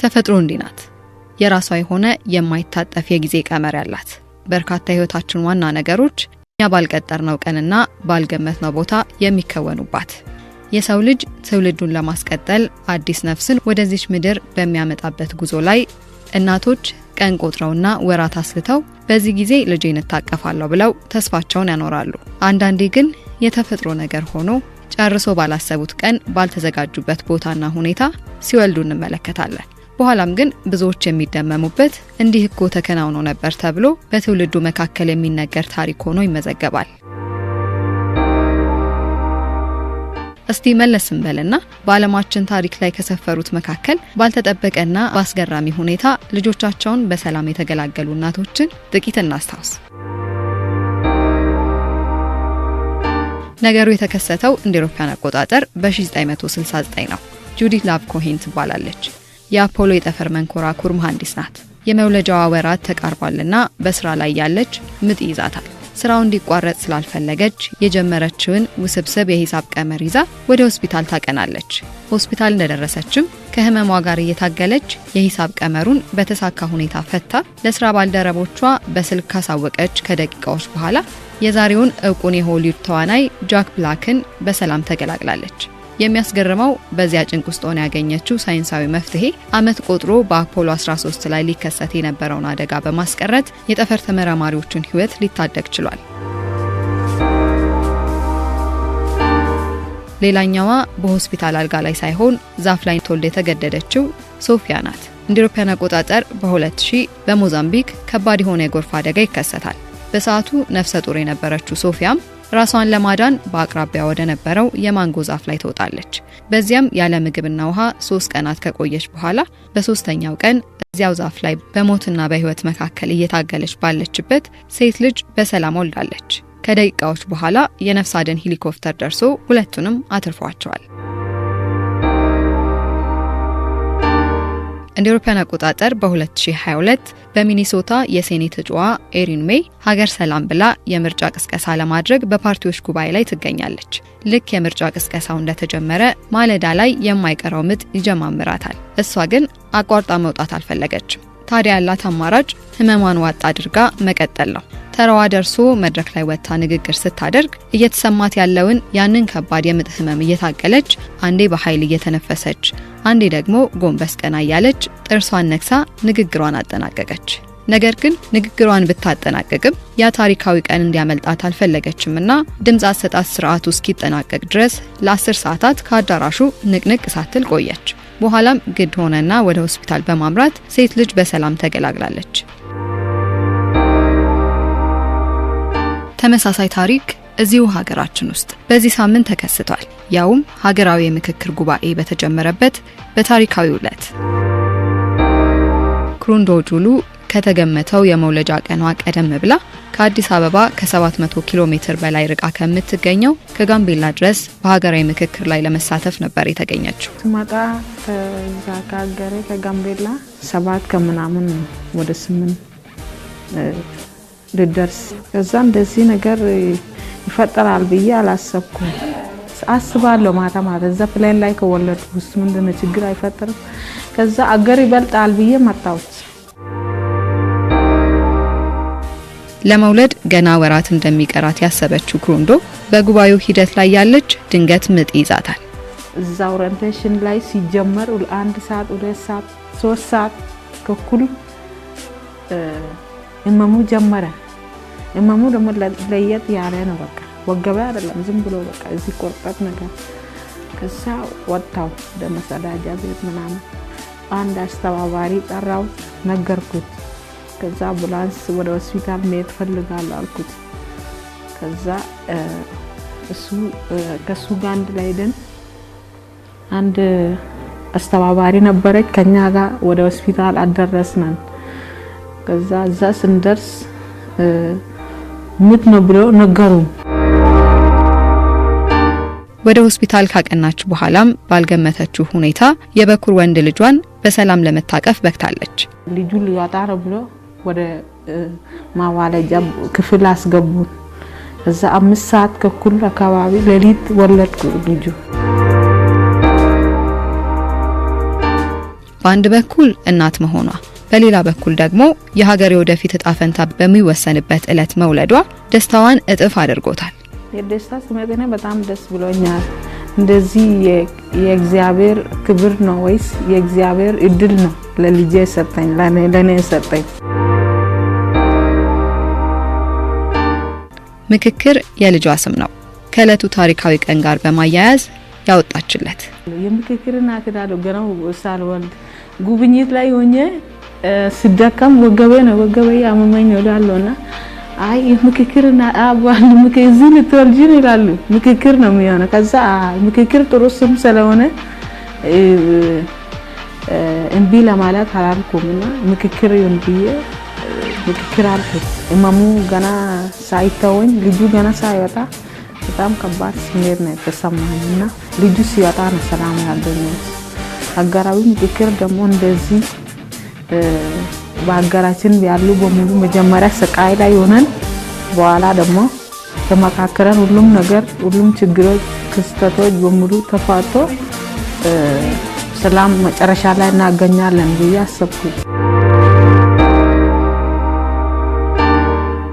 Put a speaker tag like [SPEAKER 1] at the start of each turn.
[SPEAKER 1] ተፈጥሮ እንዲህ ናት። የራሷ የሆነ የማይታጠፍ የጊዜ ቀመር ያላት። በርካታ ህይወታችን ዋና ነገሮች እኛ ባልቀጠርነው ቀንና ባልገመትነው ቦታ የሚከወኑባት። የሰው ልጅ ትውልዱን ለማስቀጠል አዲስ ነፍስን ወደዚች ምድር በሚያመጣበት ጉዞ ላይ እናቶች ቀን ቆጥረውና ወራት አስልተው በዚህ ጊዜ ልጄን እታቀፋለሁ ብለው ተስፋቸውን ያኖራሉ። አንዳንዴ ግን የተፈጥሮ ነገር ሆኖ ጨርሶ ባላሰቡት ቀን ባልተዘጋጁበት ቦታና ሁኔታ ሲወልዱ እንመለከታለን። በኋላም ግን ብዙዎች የሚደመሙበት እንዲህ እኮ ተከናውኖ ነበር ተብሎ በትውልዱ መካከል የሚነገር ታሪክ ሆኖ ይመዘገባል። እስቲ መለስ እንበልና በዓለማችን ታሪክ ላይ ከሰፈሩት መካከል ባልተጠበቀና በአስገራሚ ሁኔታ ልጆቻቸውን በሰላም የተገላገሉ እናቶችን ጥቂት እናስታውስ። ነገሩ የተከሰተው እንደ አውሮፓውያን አቆጣጠር በ1969 ነው። ጁዲት ላቭ ኮሄን ትባላለች። የአፖሎ የጠፈር መንኮራኩር መሐንዲስ ናት። የመውለጃዋ ወራት ተቃርቧልና በስራ ላይ ያለች ምጥ ይዛታል። ስራው እንዲቋረጥ ስላልፈለገች የጀመረችውን ውስብስብ የሂሳብ ቀመር ይዛ ወደ ሆስፒታል ታቀናለች። ሆስፒታል እንደደረሰችም ከህመሟ ጋር እየታገለች የሂሳብ ቀመሩን በተሳካ ሁኔታ ፈታ ለስራ ባልደረቦቿ በስልክ ካሳወቀች ከደቂቃዎች በኋላ የዛሬውን ዕውቁን የሆሊውድ ተዋናይ ጃክ ብላክን በሰላም ተገላግላለች። የሚያስገርመው በዚያ ጭንቅ ውስጥ ሆና ያገኘችው ሳይንሳዊ መፍትሄ አመት ቆጥሮ በአፖሎ 13 ላይ ሊከሰት የነበረውን አደጋ በማስቀረት የጠፈር ተመራማሪዎችን ህይወት ሊታደግ ችሏል። ሌላኛዋ በሆስፒታል አልጋ ላይ ሳይሆን ዛፍ ላይ ተወልዳ የተገደደችው ሶፊያ ናት። እንደ አውሮፓውያን አቆጣጠር በ2000 በሞዛምቢክ ከባድ የሆነ የጎርፍ አደጋ ይከሰታል። በሰዓቱ ነፍሰ ጡር የነበረችው ሶፊያም ራሷን ለማዳን በአቅራቢያ ወደ ነበረው የማንጎ ዛፍ ላይ ተወጣለች። በዚያም ያለ ምግብና ውሃ 3 ቀናት ከቆየች በኋላ በሶስተኛው ቀን እዚያው ዛፍ ላይ በሞትና በህይወት መካከል እየታገለች ባለችበት ሴት ልጅ በሰላም ወልዳለች። ከደቂቃዎች በኋላ የነፍስ አድን ሄሊኮፕተር ደርሶ ሁለቱንም አትርፏቸዋል። እንደ አውሮፓውያን አቆጣጠር በ2022 በሚኒሶታ የሴኔት እጩዋ ኤሪን ሜይ ሀገር ሰላም ብላ የምርጫ ቅስቀሳ ለማድረግ በፓርቲዎች ጉባኤ ላይ ትገኛለች። ልክ የምርጫ ቅስቀሳው እንደተጀመረ ማለዳ ላይ የማይቀረው ምጥ ይጀማምራታል። እሷ ግን አቋርጣ መውጣት አልፈለገችም። ታዲያ ያላት አማራጭ ህመሟን ዋጥ አድርጋ መቀጠል ነው። ተራዋ ደርሶ መድረክ ላይ ወጥታ ንግግር ስታደርግ እየተሰማት ያለውን ያንን ከባድ የምጥ ህመም እየታገለች አንዴ በኃይል እየተነፈሰች አንዴ ደግሞ ጎንበስ ቀና እያለች ጥርሷን ነክሳ ንግግሯን አጠናቀቀች። ነገር ግን ንግግሯን ብታጠናቀቅም ያ ታሪካዊ ቀን እንዲያመልጣት አልፈለገችምና ድምጽ አሰጣጥ ስርዓቱ እስኪጠናቀቅ ድረስ ለ10 ሰዓታት ከአዳራሹ ንቅንቅ ሳትል ቆየች። በኋላም ግድ ሆነና ወደ ሆስፒታል በማምራት ሴት ልጅ በሰላም ተገላግላለች። ተመሳሳይ ታሪክ እዚሁ ሀገራችን ውስጥ በዚህ ሳምንት ተከስቷል። ያውም ሀገራዊ የምክክር ጉባኤ በተጀመረበት በታሪካዊው ዕለት ክሩንዶ ጁሉ ከተገመተው የመውለጃ ቀኗ ቀደም ብላ ከአዲስ አበባ ከ700 ኪሎ ሜትር በላይ ርቃ ከምትገኘው ከጋምቤላ ድረስ በሀገራዊ ምክክር ላይ ለመሳተፍ ነበር የተገኘችው።
[SPEAKER 2] ስማጣ ከዛካገሬ ከጋምቤላ 7 ከምናምን ወደ 8 ልደርስ ከዛ እንደዚህ ነገር ይፈጠራል ብዬ አላሰብኩም። አስባለሁ ማታ እዛ ፕሌን ላይ ከወለድኩስ ምንድነው ችግር አይፈጠርም። ከዛ አገር ይበልጣል ብዬ መጣሁት።
[SPEAKER 1] ለመውለድ ገና ወራት እንደሚቀራት ያሰበችው ክሩንዶ በጉባኤው ሂደት ላይ ያለች ድንገት ምጥ ይዛታል።
[SPEAKER 2] እዛ ኦሪንቴሽን ላይ ሲጀመር 1 ሰዓት 2 ሰዓት 3 ሰዓት ከኩል እመሙ ጀመረ። እመሙ ደግሞ ለየት ያለ ነው። በቃ ወገበ አይደለም ዝም ብሎ በቃ እዚህ ቆርጠት ነገር። ከዛ ወጣው ደመሰዳጃ ቤት ምናምን አንድ አስተባባሪ ጠራው ነገርኩት። ከዛ አምቡላንስ ወደ ሆስፒታል መሄድ ፈልጋለሁ አልኩት። ከዛ ከሱ ጋር አንድ ላይ ሄደን አንድ አስተባባሪ ነበረች ከኛ ጋር ወደ ሆስፒታል አደረስነን። ከዛ እዛ ስንደርስ ምጥ ነው ብለው ነገሩን።
[SPEAKER 1] ወደ ሆስፒታል ካቀናች በኋላም ባልገመተችው ሁኔታ የበኩር ወንድ ልጇን በሰላም ለመታቀፍ በቅታለች።
[SPEAKER 2] ልጁ ሊወጣ ነው ብሎ ወደ ማዋለጃ ክፍል አስገቡ። እዛ 5 ሰዓት ከኩል አካባቢ ሌሊት ወለድኩ ልጁ።
[SPEAKER 1] በአንድ በኩል እናት መሆኗ፣ በሌላ በኩል ደግሞ የሀገር ወደፊት እጣ ፈንታ በሚወሰንበት ዕለት መውለዷ ደስታዋን እጥፍ አድርጎታል።
[SPEAKER 2] የደስታ ስሜት ነው። በጣም ደስ ብሎኛል። እንደዚህ የእግዚአብሔር ክብር ነው ወይስ የእግዚአብሔር እድል ነው ለልጄ ሰጠኝ ለኔ ሰጠኝ?
[SPEAKER 1] ምክክር የልጇ ስም ነው። ከዕለቱ ታሪካዊ ቀን ጋር በማያያዝ ያወጣችለት
[SPEAKER 2] የምክክርና አክዳዶ ገናው ሳልወልድ ጉብኝት ላይ ሆኜ ስደከም ወገቤ ያመመኝ ይላሉና አይ ምክክርና አባል ምክክር ልትወልጂ ይላሉ። ምክክር ነው የሚሆነው። ከዛ ምክክር ጥሩ ስም ስለሆነ እንቢ ለማለት አላልኩምና ምክክር ይሁን ብዬ ምክክር አልኩት። እማሙ ገና ሳይተወኝ ልጁ ገና ሳይወጣ በጣም ከባድ ስሜት ነው የተሰማኝና ልጁ ሲወጣ ነው ሰላም ያገኘሁት። ሀገራዊ ምክክር ደግሞ እንደዚህ በሀገራችን ያሉ በሙሉ መጀመሪያ ስቃይ ላይ ሆነን በኋላ ደግሞ ተመካከረን ሁሉም ችግሮች ክስተቶች በሙሉ ተፋቶ ሰላም መጨረሻ ላይ እናገኛለን ብዬ አሰብኩ።